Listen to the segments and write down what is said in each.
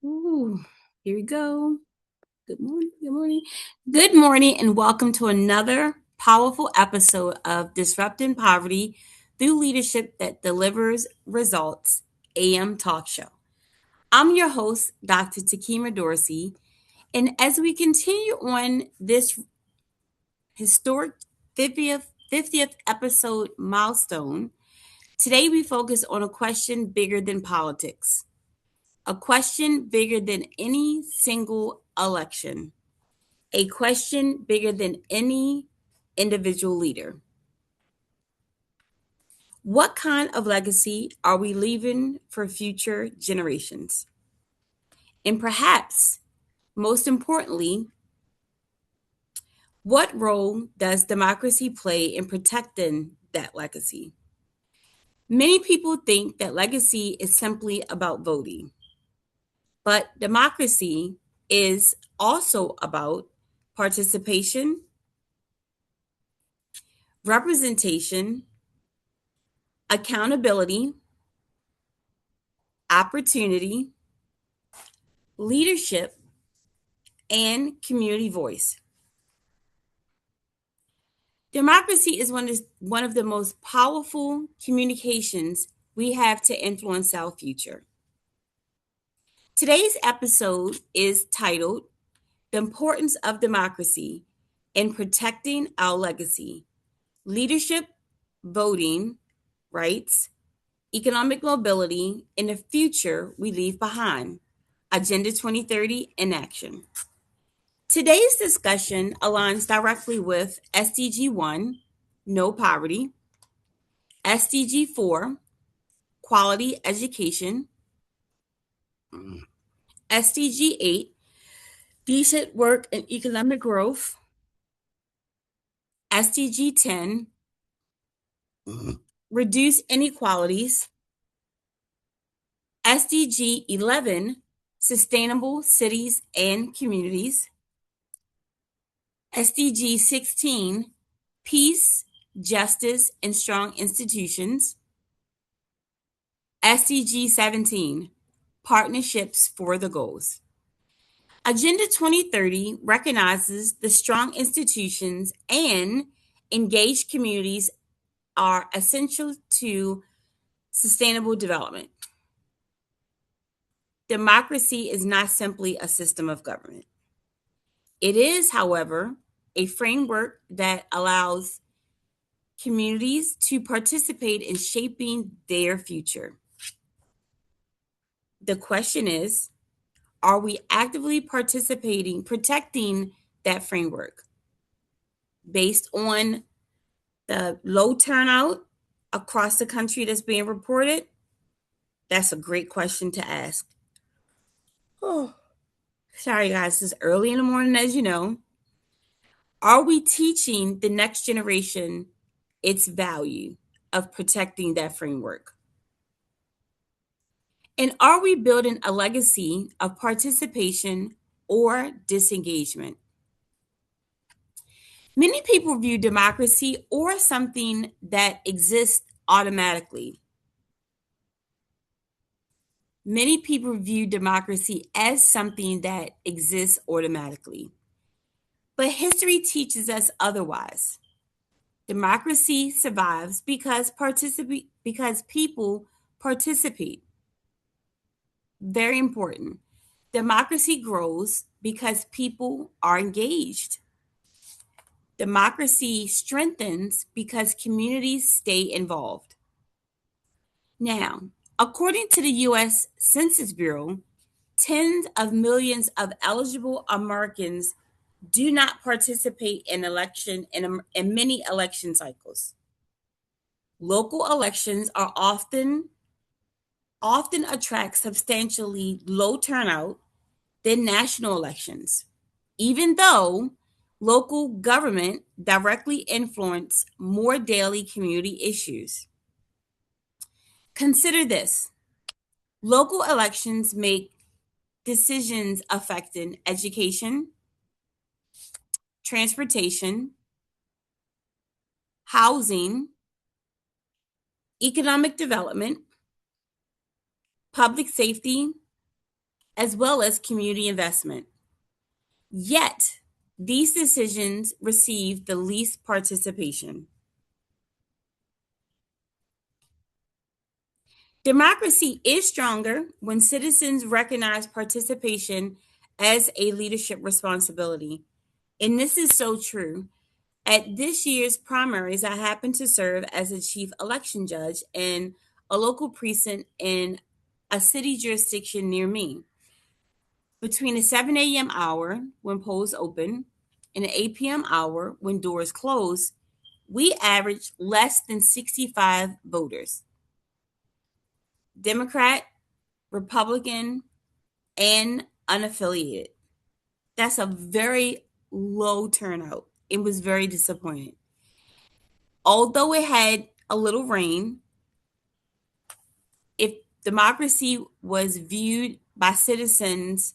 Ooh, here we go. Good morning. Good morning. Good morning, and welcome to another powerful episode of Disrupting Poverty Through Leadership that Delivers Results AM Talk Show. I'm your host, Dr. Tekemia Dorsey, and as we continue on this historic 50th episode milestone, today we focus on a question bigger than politics. A question bigger than any single election. A question bigger than any individual leader. What kind of legacy are we leaving for future generations? And perhaps, most importantly, what role does democracy play in protecting that legacy? Many people think that legacy is simply about voting, but democracy is also about participation, representation, accountability, opportunity, leadership, and community voice. Democracy is one of the most powerful communications we have to influence our future. Today's episode is titled The Importance of Democracy in Protecting Our Legacy, Leadership, Voting, Rights, Economic Mobility, and the Future We Leave Behind. Agenda 2030 in Action. Today's discussion aligns directly with SDG 1, No Poverty, SDG 4, Quality Education, SDG 8, Decent Work and Economic Growth, SDG 10, Reduce Inequalities, SDG 11, Sustainable Cities and Communities, SDG 16, Peace, Justice, and Strong Institutions, SDG 17, Partnerships for the Goals. Agenda 2030 recognizes the strong institutions and engaged communities are essential to sustainable development. Democracy is not simply a system of government. It is, however, a framework that allows communities to participate in shaping their future. The question is, are we actively protecting that framework? Based on the low turnout across the country that's being reported, that's a great question to ask. Oh, sorry guys, it's early in the morning, as you know. Are we teaching the next generation its value of protecting that framework? And are we building a legacy of participation or disengagement? Many people view democracy or something that exists automatically. Many people view democracy as something that exists automatically. But history teaches us otherwise. Democracy survives because people participate. Very important. Democracy grows because people are engaged. Democracy strengthens because communities stay involved. Now, according to the U.S. Census Bureau, tens of millions of eligible Americans do not participate in many election cycles. Local elections are often attract substantially low turnout than national elections, even though local government directly influence more daily community issues. Consider this. Local elections make decisions affecting education, transportation, housing, economic development, public safety, as well as community investment. Yet, these decisions receive the least participation. Democracy is stronger when citizens recognize participation as a leadership responsibility. And this is so true. At this year's primaries, I happened to serve as a chief election judge in a local precinct in a city jurisdiction near me. Between the 7 a.m. hour when polls open and the 8 p.m. hour when doors close, we averaged less than 65 voters. Democrat, Republican, and unaffiliated. That's a very low turnout. It was very disappointing. Although it had a little rain, if democracy was viewed by citizens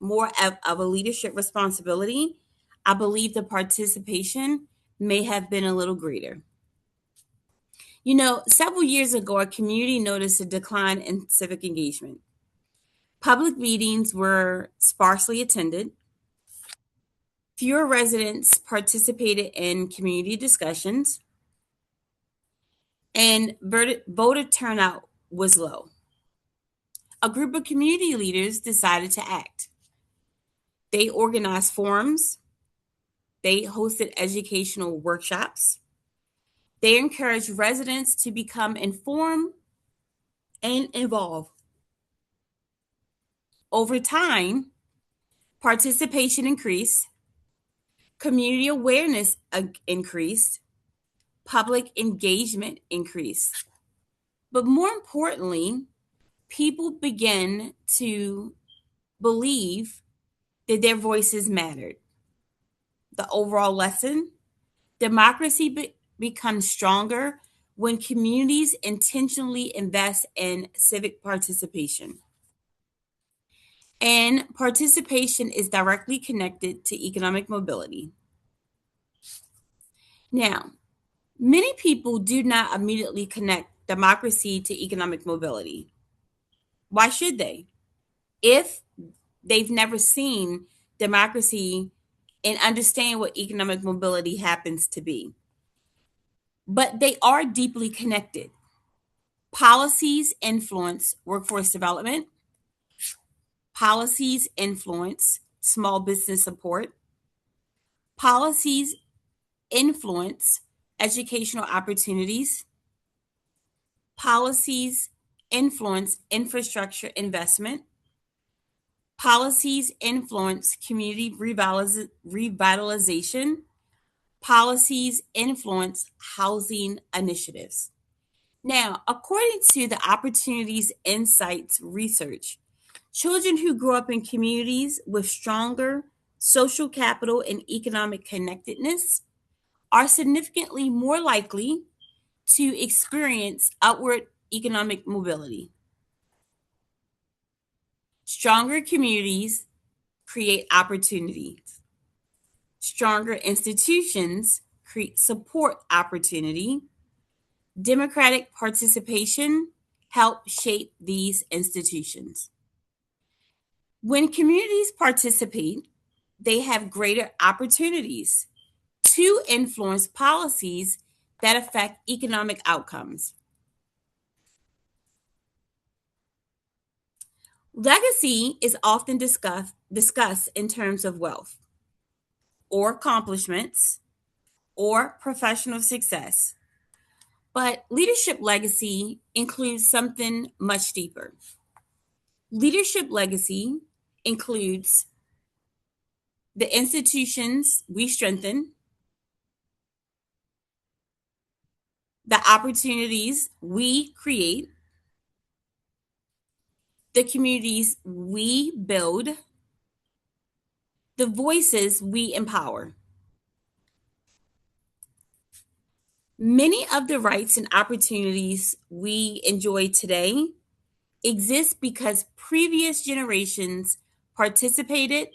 more of a leadership responsibility, I believe the participation may have been a little greater. You know, several years ago, our community noticed a decline in civic engagement. Public meetings were sparsely attended. Fewer residents participated in community discussions, and voter turnout was low. A group of community leaders decided to act. They organized forums, they hosted educational workshops, they encouraged residents to become informed and involved. Over time, participation increased, community awareness increased, public engagement increased. But more importantly, people began to believe that their voices mattered. The overall lesson: democracy becomes stronger when communities intentionally invest in civic participation. And participation is directly connected to economic mobility. Now, many people do not immediately connect democracy to economic mobility. Why should they? If they've never seen democracy and understand what economic mobility happens to be. But they are deeply connected. Policies influence workforce development, policies influence small business support, policies influence educational opportunities, policies influence infrastructure investment, policies influence community revitalization, policies influence housing initiatives. Now, according to the Opportunities Insights research, children who grow up in communities with stronger social capital and economic connectedness are significantly more likely to experience upward economic mobility. Stronger communities create opportunities. Stronger institutions create support opportunity. Democratic participation help shape these institutions. When communities participate, they have greater opportunities to influence policies that affect economic outcomes. Legacy is often discussed in terms of wealth or accomplishments or professional success. But leadership legacy includes something much deeper. Leadership legacy includes the institutions we strengthen, the opportunities we create, the communities we build, the voices we empower. Many of the rights and opportunities we enjoy today exist because previous generations participated,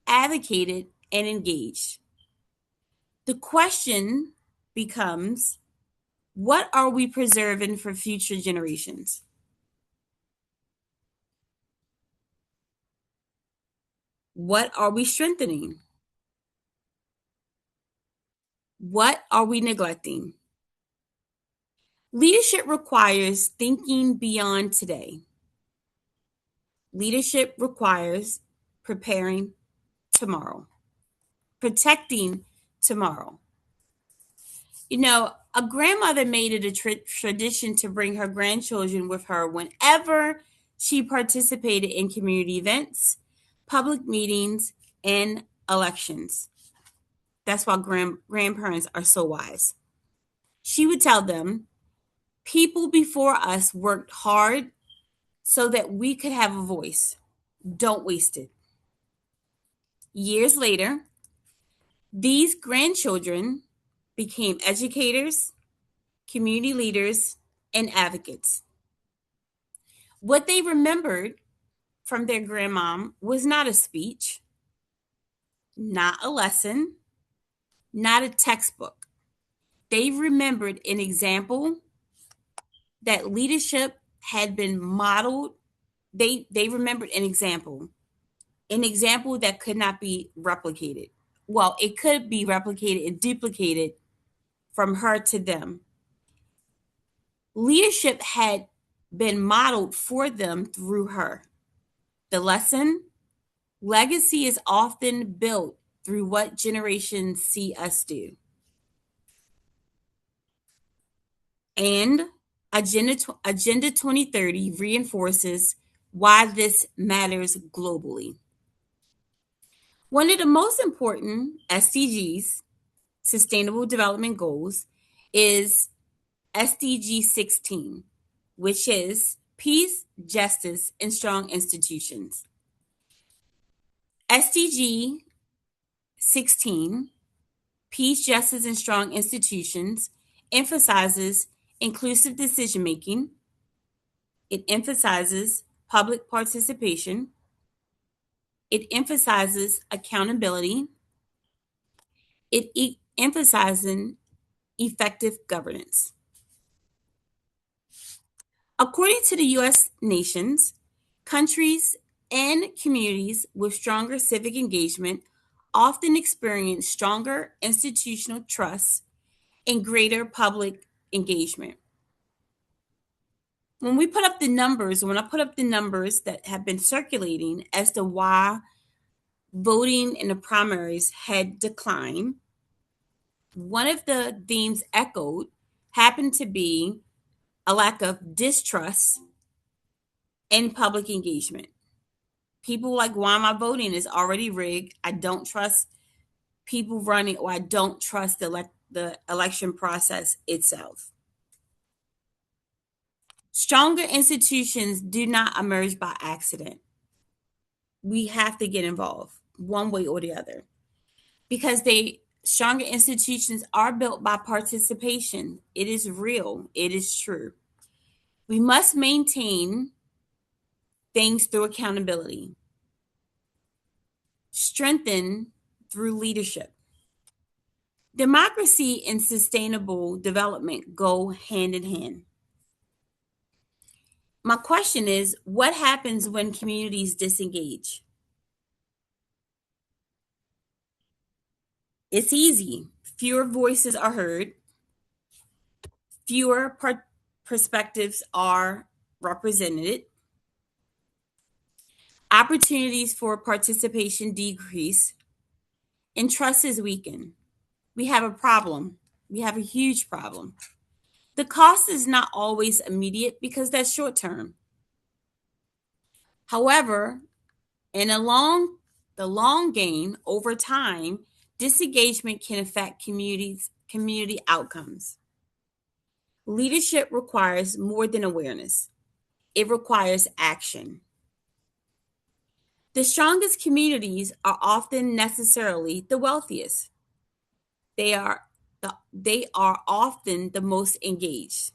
advocated, and engaged. The question becomes, What are we preserving for future generations? What are we strengthening? What are we neglecting? Leadership requires thinking beyond today. Leadership requires preparing tomorrow, protecting tomorrow. A grandmother made it a tradition to bring her grandchildren with her whenever she participated in community events, public meetings, and elections. That's why grandparents are so wise. She would tell them, people before us worked hard so that we could have a voice. Don't waste it. Years later, these grandchildren became educators, community leaders, and advocates. What they remembered from their grandmom was not a speech, not a lesson, not a textbook. They remembered an example that leadership had been modeled. They remembered an example that could not be replicated. Well, it could be replicated and duplicated from her to them. Leadership had been modeled for them through her. The lesson: legacy is often built through what generations see us do. And Agenda 2030 reinforces why this matters globally. One of the most important SDGs, Sustainable Development Goals, is SDG 16, which is peace, justice, and strong institutions. SDG 16, peace, justice, and strong institutions, emphasizes inclusive decision making. It emphasizes public participation. It emphasizes accountability. It emphasizes effective governance. According to the U.S. nations, countries and communities with stronger civic engagement often experience stronger institutional trust and greater public engagement. When I put up the numbers that have been circulating as to why voting in the primaries had declined, one of the themes echoed happened to be a lack of distrust and public engagement. People like, why am I voting? Is already rigged. I don't trust people running, or I don't trust the election process itself. Stronger institutions do not emerge by accident. We have to get involved one way or the other, because stronger institutions are built by participation. It is real. It is true. We must maintain things through accountability, strengthen through leadership. Democracy and sustainable development go hand in hand. My question is, what happens when communities disengage? It's easy. Fewer voices are heard, fewer perspectives are represented, opportunities for participation decrease, and trust is weakened. We have a problem. We have a huge problem. The cost is not always immediate because that's short term. However, in the long game, over time, disengagement can affect community outcomes. Leadership requires more than awareness. It requires action. The strongest communities are often necessarily the wealthiest. They are often the most engaged.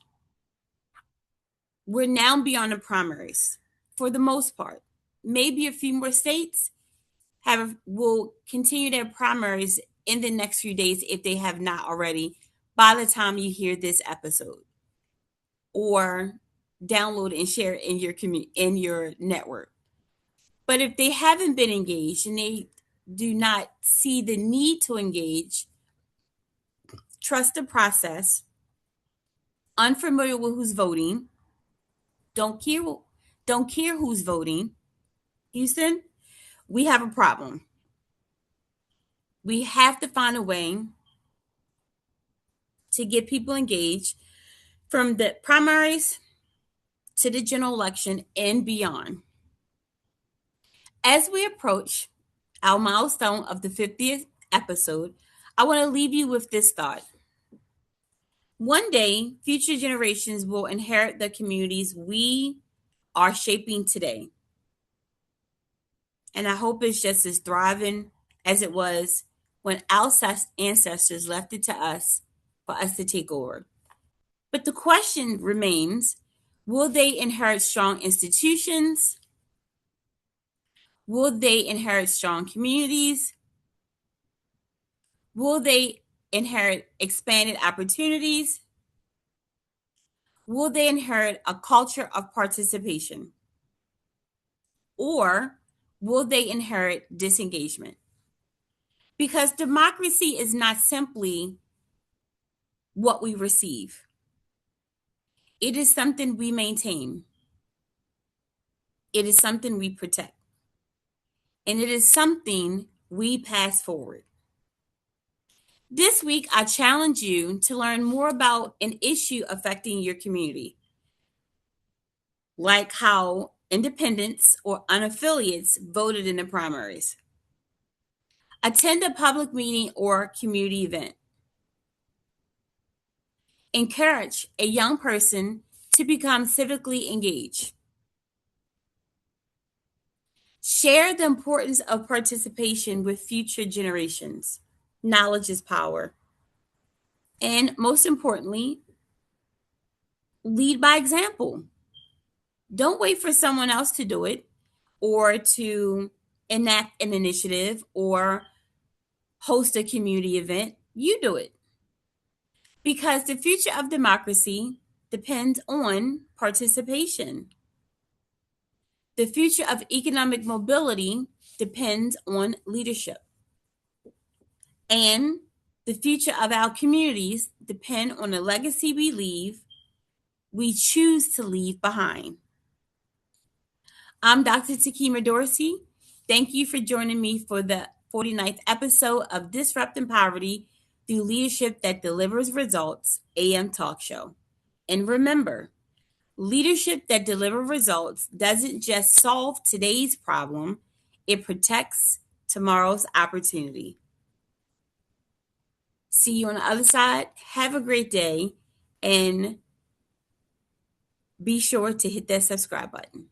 We're now beyond the primaries for the most part. Maybe a few more states will continue their primaries in the next few days if they have not already by the time you hear this episode or download and share it in in your network. But if they haven't been engaged and they do not see the need to engage, trust the process, unfamiliar with who's voting, don't care don't care who's voting, Houston, we have a problem. We have to find a way to get people engaged from the primaries to the general election and beyond. As we approach our milestone of the 50th episode, I want to leave you with this thought. One day, future generations will inherit the communities we are shaping today. And I hope it's just as thriving as it was when our ancestors left it to us for us to take over. But the question remains, will they inherit strong institutions? Will they inherit strong communities? Will they inherit expanded opportunities? Will they inherit a culture of participation? Or will they inherit disengagement? Because democracy is not simply what we receive. It is something we maintain. It is something we protect. And it is something we pass forward. This week, I challenge you to learn more about an issue affecting your community, like how independents or unaffiliates voted in the primaries. Attend a public meeting or community event. Encourage a young person to become civically engaged. Share the importance of participation with future generations. Knowledge is power. And most importantly, lead by example. Don't wait for someone else to do it or to enact an initiative or host a community event. You do it. Because the future of democracy depends on participation. The future of economic mobility depends on leadership. And the future of our communities depend on the legacy we choose to leave behind. I'm Dr. Tekemia Dorsey. Thank you for joining me for the 49th episode of Disrupting Poverty Through Leadership That Delivers Results AM Talk Show. And remember, leadership that delivers results doesn't just solve today's problem, it protects tomorrow's opportunity. See you on the other side. Have a great day and be sure to hit that subscribe button.